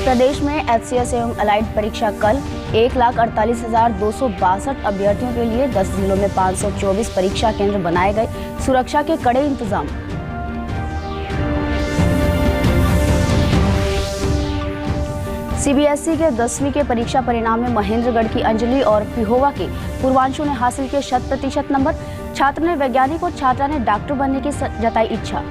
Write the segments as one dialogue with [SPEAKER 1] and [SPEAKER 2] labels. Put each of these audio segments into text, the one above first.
[SPEAKER 1] प्रदेश में HCS एवं allied परीक्षा कल 1,48,262 अभ्यर्थियों के लिए 10 जिलों में 524 परीक्षा केंद्र बनाए गए। सुरक्षा के कड़े इंतजाम। CBSE के 10वीं के परीक्षा परिणाम में महेंद्रगढ़ की अंजलि और पिहोवा के पूर्वांशु ने हासिल किए 100% नंबर। छात्र ने वैज्ञानिक और छात्रा ने डॉक्टर बनने की जताई इच्छा।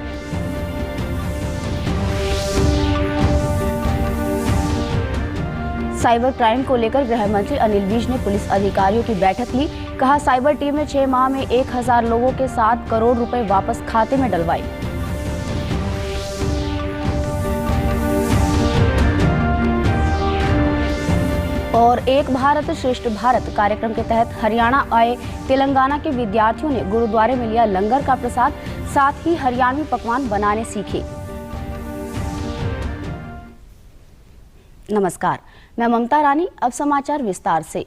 [SPEAKER 1] साइबर क्राइम को लेकर गृह मंत्री अनिल विज ने पुलिस अधिकारियों की बैठक ली। कहा, साइबर टीम ने 6 माह में 1000 लोगों के 7 करोड़ रुपए वापस खाते में डलवाए। और एक भारत श्रेष्ठ भारत कार्यक्रम के तहत हरियाणा आए तेलंगाना के विद्यार्थियों ने गुरुद्वारे में लिया लंगर का प्रसाद, साथ ही हरियाणवी पकवान बनाने सीखे। नमस्कार, मैं ममता रानी। अब समाचार विस्तार से।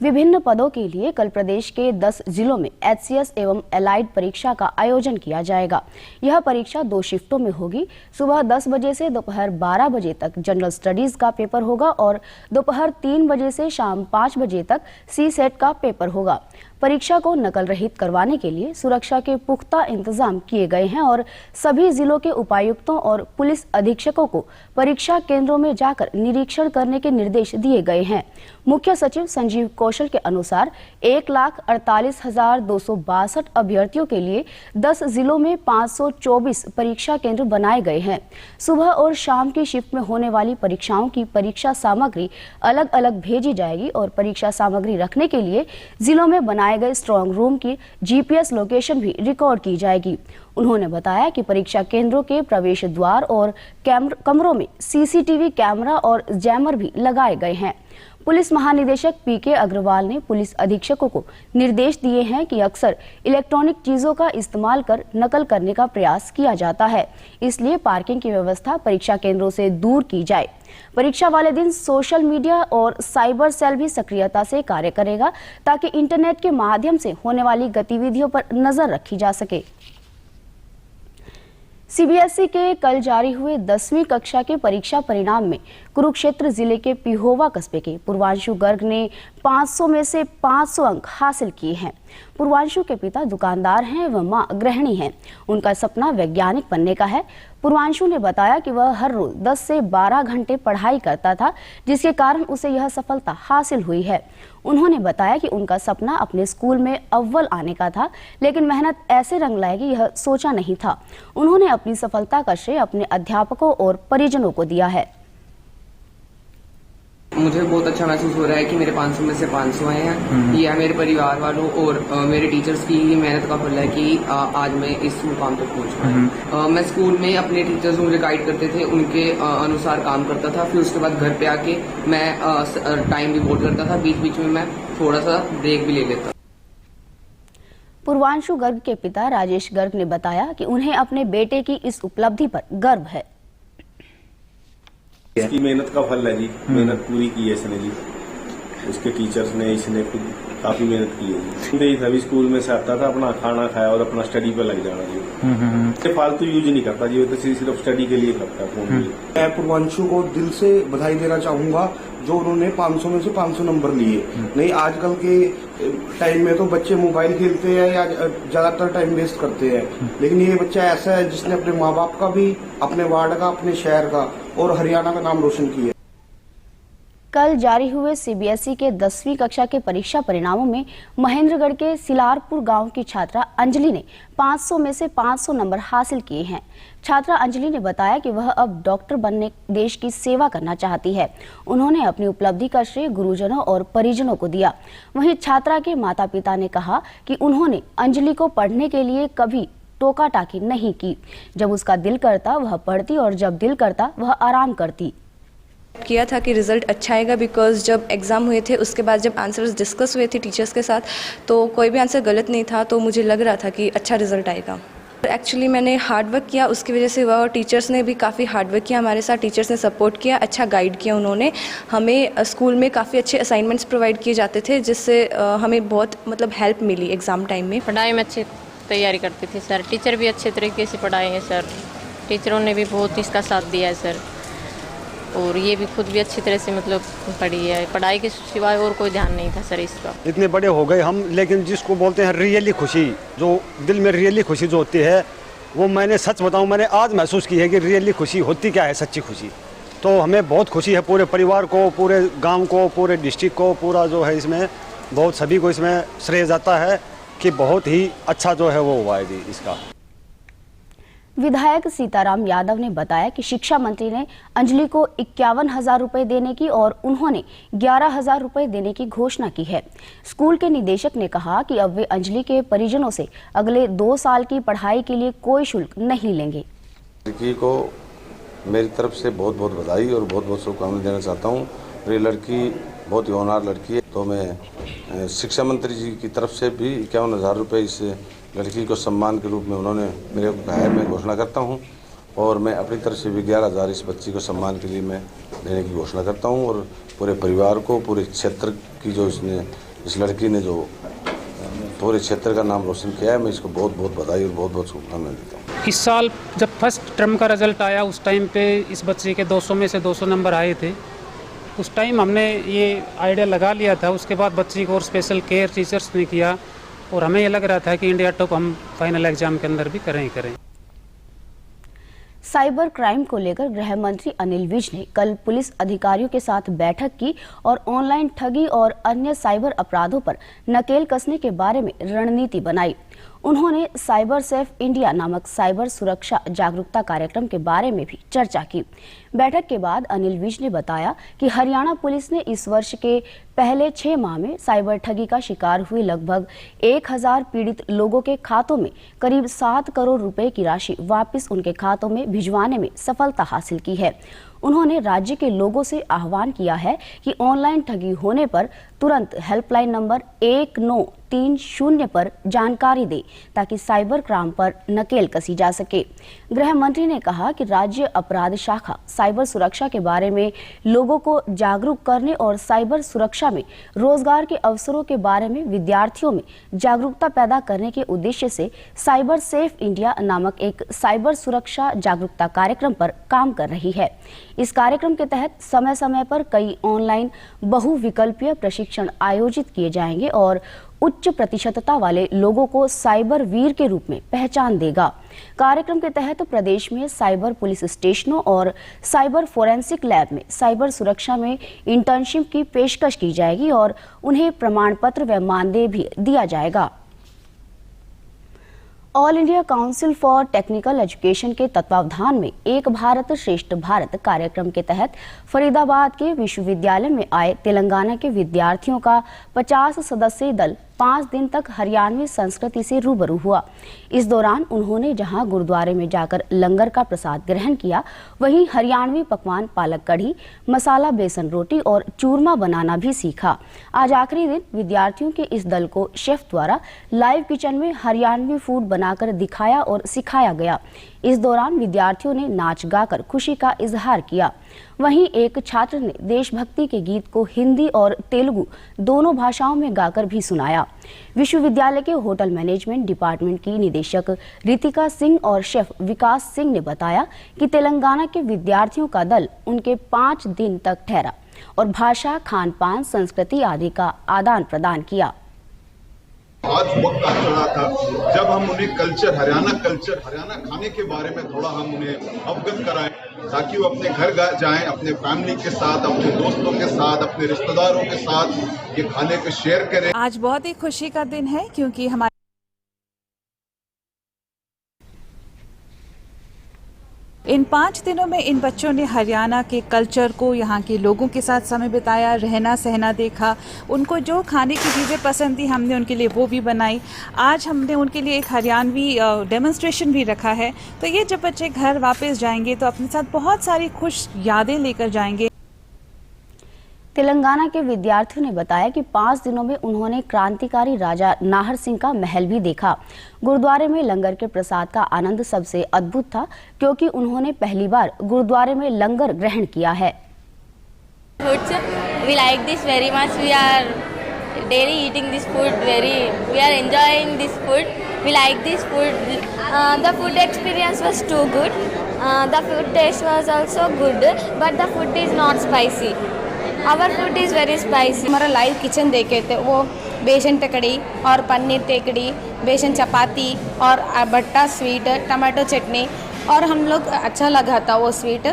[SPEAKER 1] विभिन्न पदों के लिए कल प्रदेश के 10 जिलों में HCS एवं एलाइड परीक्षा का आयोजन किया जाएगा। यह परीक्षा 2 शिफ्टों में होगी। सुबह 10 बजे से दोपहर 12 बजे तक जनरल स्टडीज का पेपर होगा और दोपहर 3 बजे से शाम 5 बजे तक CSET का पेपर होगा। परीक्षा को नकल रहित करवाने के लिए सुरक्षा के पुख्ता इंतजाम किए गए हैं और सभी जिलों के उपायुक्तों और पुलिस अधीक्षकों को परीक्षा केंद्रों में जाकर निरीक्षण करने के निर्देश दिए गए हैं। मुख्य सचिव संजीव कौशल के अनुसार 1,48,262 अभ्यर्थियों के लिए 10 जिलों में 524 परीक्षा केंद्र बनाए गए हैं। सुबह और शाम की शिफ्ट में होने वाली परीक्षाओं की परीक्षा सामग्री अलग अलग भेजी जाएगी और परीक्षा सामग्री रखने के लिए जिलों में बनाए गए स्ट्रांग रूम की GPS लोकेशन भी रिकॉर्ड की जाएगी। उन्होंने बताया कि परीक्षा केंद्रों के प्रवेश द्वार और कमरों में CCTV कैमरा और जैमर भी लगाए गए हैं। पुलिस महानिदेशक PK अग्रवाल ने पुलिस अधीक्षकों को निर्देश दिए हैं कि अक्सर इलेक्ट्रॉनिक चीजों का इस्तेमाल कर नकल करने का प्रयास किया जाता है, इसलिए पार्किंग की व्यवस्था परीक्षा केंद्रों से दूर की जाए। परीक्षा वाले दिन सोशल मीडिया और साइबर सेल भी सक्रियता से कार्य करेगा ताकि इंटरनेट के माध्यम से होने वाली गतिविधियों पर नजर रखी जा सके। CBSE के कल जारी हुए 10वीं कक्षा के परीक्षा परिणाम में कुरुक्षेत्र जिले के पिहोवा कस्बे के पूर्वांशु गर्ग ने 500 में से 500 अंक हासिल किए हैं। पूर्वांशु के पिता दुकानदार हैं व मां गृहिणी हैं। उनका सपना वैज्ञानिक बनने का है। पूर्वांशु ने बताया कि वह हर रोज 10 से 12 घंटे पढ़ाई करता था, जिसके कारण उसे यह सफलता हासिल हुई है। उन्होंने बताया कि उनका सपना अपने स्कूल में अव्वल आने का था, लेकिन मेहनत ऐसे रंग लाएगी यह सोचा नहीं था। उन्होंने अपनी सफलता का श्रेय अपने अध्यापकों और परिजनों को दिया है।
[SPEAKER 2] मुझे बहुत अच्छा महसूस हो रहा है कि मेरे 500 में से 500 आए हैं। यह मेरे परिवार वालों और मेरे टीचर्स की ही मेहनत का फल है कि आज मैं इस मुकाम तक पहुंच पाया। मैं स्कूल में अपने टीचर्स मुझे गाइड करते थे, उनके अनुसार काम करता था। फिर उसके बाद घर पे आके मैं टाइम डिवोट करता था। बीच बीच में मैं थोड़ा सा ब्रेक भी ले लेता।
[SPEAKER 1] पूर्वांशु गर्ग के पिता राजेश गर्ग ने बताया कि उन्हें अपने बेटे की इस उपलब्धि पर गर्व है।
[SPEAKER 3] इसकी मेहनत का फल है जी। मेहनत पूरी की है इसने जी। उसके टीचर्स ने, इसने खुद काफी मेहनत की है जी। सभी स्कूल में से आता था, अपना खाना खाया और अपना स्टडी पे लग जाना जी। फालतू यूज नहीं करता जी, वो तो सिर्फ स्टडी के लिए करता है फोन।
[SPEAKER 4] मैं पूर्वांशु को दिल से बधाई देना चाहूंगा जो उन्होंने 500 में से 500 नंबर लिए। नहीं, आजकल के टाइम में तो बच्चे मोबाइल खेलते हैं या ज्यादातर टाइम वेस्ट करते हैं, लेकिन ये बच्चा ऐसा है जिसने अपने माँ बाप का भी, अपने वार्ड का, अपने शहर का और हरियाणा का नाम रोशन किया।
[SPEAKER 1] कल जारी हुए CBSE के 10वीं कक्षा के परीक्षा परिणामों में महेंद्रगढ़ के सिलारपुर गांव की छात्रा अंजलि ने 500 में से 500 नंबर हासिल किए हैं। छात्रा अंजलि ने बताया कि वह अब डॉक्टर बनने देश की सेवा करना चाहती है। उन्होंने अपनी उपलब्धि का श्रेय गुरुजनों और परिजनों को दिया। वहीं छात्रा के माता पिता ने कहा कि उन्होंने अंजलि को पढ़ने के लिए कभी टोका टाकी नहीं की। जब उसका दिल करता वह पढ़ती और जब दिल करता वह आराम करती।
[SPEAKER 5] किया था कि रिज़ल्ट अच्छा आएगा, बिकॉज जब एग्ज़ाम हुए थे उसके बाद जब आंसर्स डिस्कस हुए थे टीचर्स के साथ तो कोई भी आंसर गलत नहीं था, तो मुझे लग रहा था कि अच्छा रिज़ल्ट आएगा। एक्चुअली मैंने हार्ड वर्क किया, उसकी वजह से हुआ, और टीचर्स ने भी काफ़ी हार्ड वर्क किया हमारे साथ। टीचर्स ने सपोर्ट किया, अच्छा गाइड किया उन्होंने हमें। स्कूल में काफ़ी अच्छे असाइनमेंट्स प्रोवाइड किए जाते थे, जिससे हमें बहुत हेल्प मिली एग्ज़ाम टाइम में।
[SPEAKER 6] पढ़ाई में अच्छी तैयारी करती थी सर, टीचर भी अच्छे तरीके से पढ़ाए हैं सर, टीचरों ने भी बहुत इसका साथ दिया है सर। और ये भी खुद भी अच्छी तरह से मतलब पढ़ी है। पढ़ाई के सिवाय और कोई ध्यान नहीं था सर इसका।
[SPEAKER 7] इतने बड़े हो गए हम, लेकिन जिसको बोलते हैं रियली खुशी, जो दिल में रियली खुशी जो होती है, वो मैंने सच बताऊं, मैंने आज महसूस की है कि रियली खुशी होती क्या है, सच्ची खुशी। तो हमें बहुत खुशी है, पूरे परिवार को, पूरे गांव को, पूरे डिस्ट्रिक्ट को, पूरा जो है इसमें बहुत सभी को इसमें श्रेय जाता है कि बहुत ही अच्छा जो है वो हुआ है जी इसका।
[SPEAKER 1] विधायक सीताराम यादव ने बताया कि शिक्षा मंत्री ने अंजलि को 51,000 रुपए देने की और उन्होंने 11,000 रुपए देने की घोषणा की है। स्कूल के निदेशक ने कहा कि अब वे अंजलि के परिजनों से अगले 2 साल की पढ़ाई के लिए कोई शुल्क नहीं लेंगे।
[SPEAKER 8] लड़की को मेरी तरफ से बहुत बहुत बधाई और बहुत बहुत शुभकामनाएं देना चाहता हूँ। ये लड़की बहुत ही होनहार लड़की है, तो मैं शिक्षा मंत्री जी की तरफ से भी 51,000 रुपये इस लड़की को सम्मान के रूप में उन्होंने मेरे को कहा है, मैं घोषणा करता हूं। और मैं अपनी तरफ से भी 11,000 इस बच्ची को सम्मान के लिए मैं देने की घोषणा करता हूं। और पूरे परिवार को, पूरे क्षेत्र की जो इस लड़की ने जो पूरे क्षेत्र का नाम रोशन किया है, मैं इसको बहुत बहुत बधाई और बहुत बहुत शुभकामनाएं देता हूँ।
[SPEAKER 9] इस साल जब फर्स्ट टर्म का रिजल्ट आया, उस टाइम पे इस बच्चे के 200 में से 200 नंबर आए थे। उस टाइम हमने ये आइडिया लगा लिया था। उसके बाद बच्ची को और स्पेशल केयर टीचर्स ने किया और हमें ये लग रहा था कि इंडिया टॉप हम फाइनल एग्जाम के अंदर भी करें।
[SPEAKER 1] साइबर क्राइम को लेकर गृह मंत्री अनिल विज ने कल पुलिस अधिकारियों के साथ बैठक की और ऑनलाइन ठगी और अन्य साइबर अपराधों पर नकेल कसने के बारे में रणनीति बनाई। उन्होंने साइबर सेफ इंडिया नामक साइबर सुरक्षा जागरूकता कार्यक्रम के बारे में भी चर्चा की। बैठक के बाद अनिल विज ने बताया कि हरियाणा पुलिस ने इस वर्ष के पहले 6 माह में साइबर ठगी का शिकार हुए लगभग 1,000 पीड़ित लोगों के खातों में करीब 7 करोड़ रुपए की राशि वापस उनके खातों में भिजवाने में सफलता हासिल की है। उन्होंने राज्य के लोगों से आह्वान किया है कि ऑनलाइन ठगी होने पर तुरंत हेल्पलाइन नंबर 1930 पर जानकारी दें ताकि साइबर क्राइम पर नकेल कसी जा सके। गृह मंत्री ने कहा कि राज्य अपराध शाखा साइबर सुरक्षा के बारे में लोगों को जागरूक करने और साइबर सुरक्षा में रोजगार के अवसरों के बारे में विद्यार्थियों में जागरूकता पैदा करने के उद्देश्य से साइबर सेफ इंडिया नामक एक साइबर सुरक्षा जागरूकता कार्यक्रम पर काम कर रही है। इस कार्यक्रम के तहत समय समय पर कई ऑनलाइन बहुविकल्पीय प्रशिक्षण आयोजित किए जाएंगे और उच्च प्रतिशतता वाले लोगों को साइबर वीर के रूप में पहचान देगा। कार्यक्रम के तहत प्रदेश में साइबर पुलिस स्टेशनों और साइबर फोरेंसिक लैब में साइबर सुरक्षा में इंटर्नशिप की पेशकश की जाएगी और उन्हें प्रमाण पत्र व मानदेय भी दिया जाएगा। All India council for technical education के तत्वावधान में एक भारत श्रेष्ठ भारत कार्यक्रम के तहत फरीदाबाद के विश्वविद्यालय में आए तेलंगाना के विद्यार्थियों का 50 सदस्यीय दल 5 दिन तक हरियाणवी संस्कृति से रूबरू हुआ। इस दौरान उन्होंने जहां गुरुद्वारे में जाकर लंगर का प्रसाद ग्रहण किया, वहीं हरियाणवी पकवान पालक कढ़ी, मसाला बेसन रोटी और चूरमा बनाना भी सीखा। आज आखिरी दिन विद्यार्थियों के इस दल को शेफ द्वारा लाइव किचन में हरियाणवी फूड बनाकर दिखाया और सिखाया गया। इस दौरान विद्यार्थियों ने नाच गाकर खुशी का इजहार किया। वहीं एक छात्र ने देशभक्ति के गीत को हिंदी और तेलुगु दोनों भाषाओं में गाकर भी सुनाया। विश्वविद्यालय के होटल मैनेजमेंट डिपार्टमेंट की निदेशक रितिका सिंह और शेफ विकास सिंह ने बताया कि तेलंगाना के विद्यार्थियों का दल उनके 5 दिन तक ठहरा और भाषा, खान पान, संस्कृति आदि का आदान प्रदान किया।
[SPEAKER 10] आज वक्त आ चुका था जब हम उन्हें हरियाणा खाने के बारे में थोड़ा हम उन्हें अवगत कराएं, ताकि वो अपने घर जाएं, अपने फैमिली के साथ, अपने दोस्तों के साथ, अपने रिश्तेदारों के साथ ये खाने को शेयर करें।
[SPEAKER 11] आज बहुत ही खुशी का दिन है क्योंकि हमारे इन 5 दिनों में इन बच्चों ने हरियाणा के कल्चर को, यहाँ के लोगों के साथ समय बिताया, रहना सहना देखा। उनको जो खाने की चीज़ें पसंद थी हमने उनके लिए वो भी बनाई। आज हमने उनके लिए एक हरियाणवी डेमोन्स्ट्रेशन भी रखा है। तो ये जब बच्चे घर वापस जाएंगे तो अपने साथ बहुत सारी खुश यादें लेकर जाएंगे।
[SPEAKER 1] तेलंगाना के विद्यार्थियों ने बताया कि 5 दिनों में उन्होंने क्रांतिकारी राजा नाहर सिंह का महल भी देखा। गुरुद्वारे में लंगर के प्रसाद का आनंद सबसे अद्भुत था क्योंकि उन्होंने पहली बार गुरुद्वारे में लंगर ग्रहण किया है।
[SPEAKER 12] We like this very much. We are daily eating this food. We are enjoying this food. We like this food. The food experience was too good. The food taste was also good, but the food is not spicy. Our food is very spicy.
[SPEAKER 5] हमारा live kitchen देखे थे, वो बेसन टकड़ी और पनीर टेकड़ी, बेसन चपाती और बट्टा स्वीट, टमाटो चटनी, और हम लोग अच्छा लगा था वो स्वीट।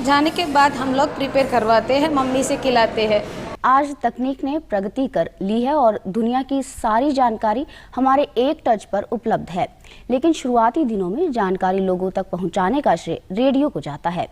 [SPEAKER 5] जाने के बाद हम लोग प्रिपेयर करवाते हैं, मम्मी से खिलाते हैं।
[SPEAKER 1] आज तकनीक ने प्रगति कर ली है और दुनिया की सारी जानकारी हमारे एक टच पर उपलब्ध है, लेकिन शुरुआती दिनों में जानकारी लोगों तक पहुंचाने का श्रेय रेडियो को जाता है।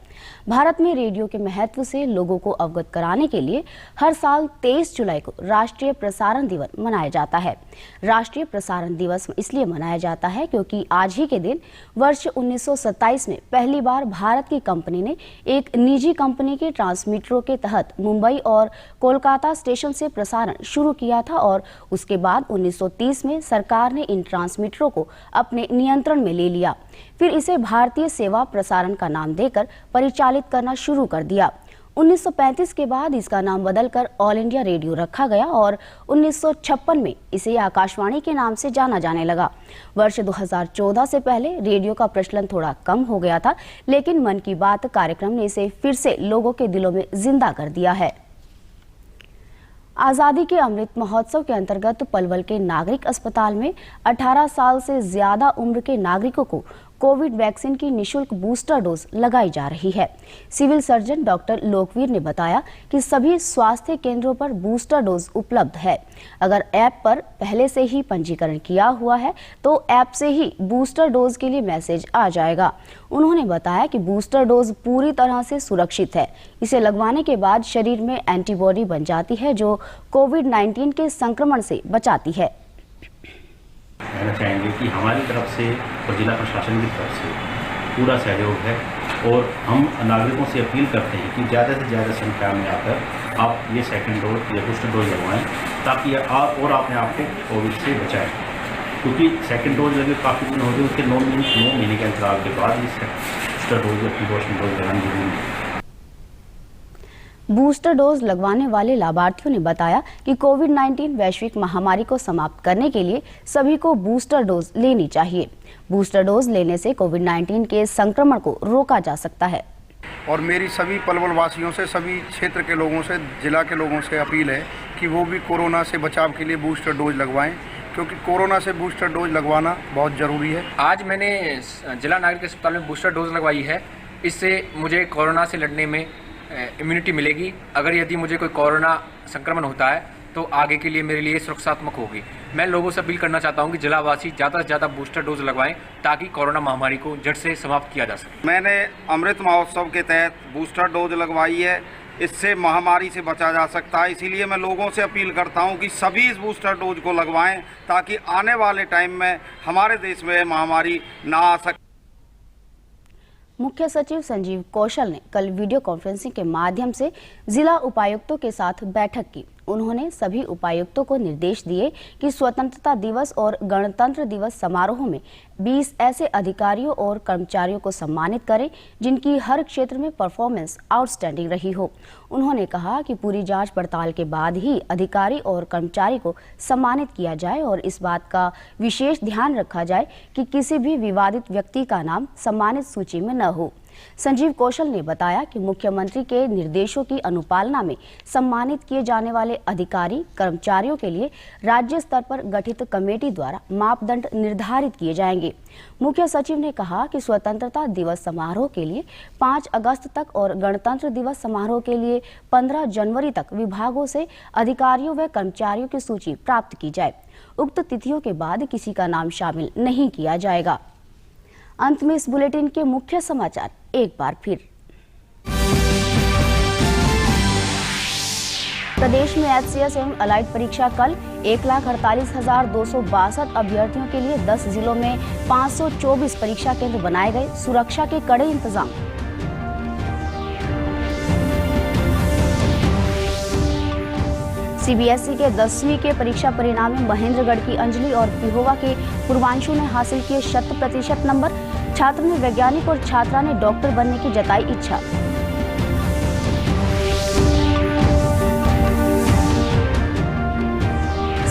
[SPEAKER 1] भारत में रेडियो के महत्व से लोगों को अवगत कराने के लिए हर साल 23 जुलाई को राष्ट्रीय प्रसारण दिवस मनाया जाता है। राष्ट्रीय प्रसारण दिवस इसलिए मनाया जाता है क्योंकि आज ही के दिन वर्ष 1927 में पहली बार भारत की कंपनी ने एक निजी कंपनी के ट्रांसमीटरों के तहत मुंबई और कोलकाता स्टेशन से प्रसारण शुरू किया था और उसके बाद 1930 में सरकार ने इन ट्रांसमीटरों को अपने नियंत्रण में ले लिया। फिर इसे भारतीय सेवा प्रसारण का नाम देकर परिचालित करना शुरू कर दिया। 1935 के बाद इसका नाम बदलकर ऑल इंडिया रेडियो रखा गया और 1956 में इसे आकाशवाणी के नाम से जाना जाने लगा। वर्ष 2014 से पहले रेडियो का प्रचलन थोड़ा कम हो गया था, लेकिन मन की बात कार्यक्रम ने इसे फिर से लोगों के दिलों में जिंदा कर दिया है। आज़ादी के अमृत महोत्सव के अंतर्गत पलवल के नागरिक अस्पताल में 18 साल से ज्यादा उम्र के नागरिकों को कोविड वैक्सीन की निशुल्क बूस्टर डोज लगाई जा रही है। सिविल सर्जन डॉक्टर लोकवीर ने बताया कि सभी स्वास्थ्य केंद्रों पर बूस्टर डोज उपलब्ध है। अगर ऐप पर पहले से ही पंजीकरण किया हुआ है तो ऐप से ही बूस्टर डोज के लिए मैसेज आ जाएगा। उन्होंने बताया कि बूस्टर डोज पूरी तरह से सुरक्षित है। इसे लगवाने के बाद शरीर में एंटीबॉडी बन जाती है जो कोविड-19 के संक्रमण से बचाती है।
[SPEAKER 13] कहना चाहेंगे कि हमारी तरफ से और जिला प्रशासन की तरफ से पूरा सहयोग है और हम नागरिकों से अपील करते हैं कि ज़्यादा से ज़्यादा संख्या में आकर आप ये सेकंड डोज या बूस्टर डोज लगवाएं ताकि आप और अपने आप को कोविड से बचाएं, क्योंकि सेकंड डोज लगे काफ़ी दिन हो गए, उसके 9 महीने के अंतराल के बाद इस बूस्टर डोज या प्रिकॉशन डोज लगानी जरूरी है।
[SPEAKER 1] बूस्टर डोज लगवाने वाले लाभार्थियों ने बताया कि कोविड-19 वैश्विक महामारी को समाप्त करने के लिए सभी को बूस्टर डोज लेनी चाहिए। बूस्टर डोज लेने से कोविड-19 के संक्रमण को रोका जा सकता है।
[SPEAKER 14] और मेरी सभी पलवल वासियों से, सभी क्षेत्र के लोगों से, जिला के लोगों से अपील है कि वो भी कोरोना से बचाव के लिए बूस्टर डोज लगवाएं, क्योंकि कोरोना से बूस्टर डोज लगवाना बहुत ज़रूरी है।
[SPEAKER 15] आज मैंने जिला नागरिक अस्पताल में बूस्टर डोज लगवाई है। इससे मुझे कोरोना से लड़ने में इम्यूनिटी मिलेगी। अगर यदि मुझे कोई कोरोना संक्रमण होता है तो आगे के लिए मेरे लिए सुरक्षात्मक होगी। मैं लोगों से अपील करना चाहता हूं कि जिलावासी ज़्यादा से ज़्यादा बूस्टर डोज लगवाएं ताकि कोरोना महामारी को जड़ से समाप्त किया जा सके।
[SPEAKER 14] मैंने अमृत महोत्सव के तहत बूस्टर डोज लगवाई है। इससे महामारी से बचा जा सकता है, इसीलिए मैं लोगों से अपील करता हूं कि सभी इस बूस्टर डोज को लगवाएं ताकि आने वाले टाइम में हमारे देश में महामारी ना आ सके।
[SPEAKER 1] मुख्य सचिव संजीव कौशल ने कल वीडियो कॉन्फ्रेंसिंग के माध्यम से जिला उपायुक्तों के साथ बैठक की। उन्होंने सभी उपायुक्तों को निर्देश दिए कि स्वतंत्रता दिवस और गणतंत्र दिवस समारोह में 20 ऐसे अधिकारियों और कर्मचारियों को सम्मानित करें जिनकी हर क्षेत्र में परफॉर्मेंस आउटस्टैंडिंग रही हो। उन्होंने कहा कि पूरी जांच पड़ताल के बाद ही अधिकारी और कर्मचारी को सम्मानित किया जाए और इस बात का विशेष ध्यान रखा जाए कि किसी भी विवादित व्यक्ति का नाम सम्मानित सूची में न हो। संजीव कौशल ने बताया कि मुख्यमंत्री के निर्देशों की अनुपालना में सम्मानित किए जाने वाले अधिकारी कर्मचारियों के लिए राज्य स्तर पर गठित कमेटी द्वारा मापदंड निर्धारित किए जाएंगे। मुख्य सचिव ने कहा कि स्वतंत्रता दिवस समारोह के लिए 5 अगस्त तक और गणतंत्र दिवस समारोह के लिए 15 जनवरी तक विभागों से अधिकारियों व कर्मचारियों की सूची प्राप्त की जाए। उक्त तिथियों के बाद किसी का नाम शामिल नहीं किया जाएगा। अंत में इस बुलेटिन के मुख्य समाचार एक बार फिर। प्रदेश में एचसीएस एवं अलाइड परीक्षा कल 1,48,262 अभ्यर्थियों के लिए 10 जिलों में 524 परीक्षा केंद्र बनाए गए। सुरक्षा के कड़े इंतजाम। सीबीएसई के 10वीं के परीक्षा परिणाम में महेंद्रगढ़ की अंजलि और पिहोवा के पूर्वांशु ने हासिल किए 100% नंबर। छात्र ने वैज्ञानिक और छात्रा ने डॉक्टर बनने की जताई इच्छा।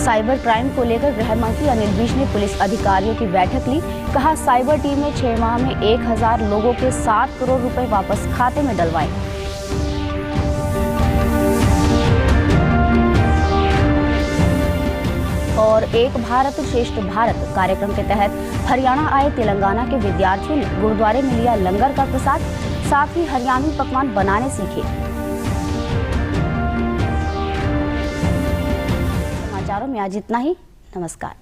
[SPEAKER 1] साइबर क्राइम को लेकर गृह मंत्री अनिल विज ने पुलिस अधिकारियों की बैठक ली। कहा, साइबर टीम ने 6 माह में 1000 लोगों के 7 करोड़ रुपए वापस खाते में डलवाए। और एक भारत श्रेष्ठ भारत कार्यक्रम के तहत हरियाणा आए तेलंगाना के विद्यार्थियों ने गुरुद्वारे में लिया लंगर का प्रसाद, साथ ही हरियाणवी पकवान बनाने सीखे। समाचारों में आज इतना ही। नमस्कार।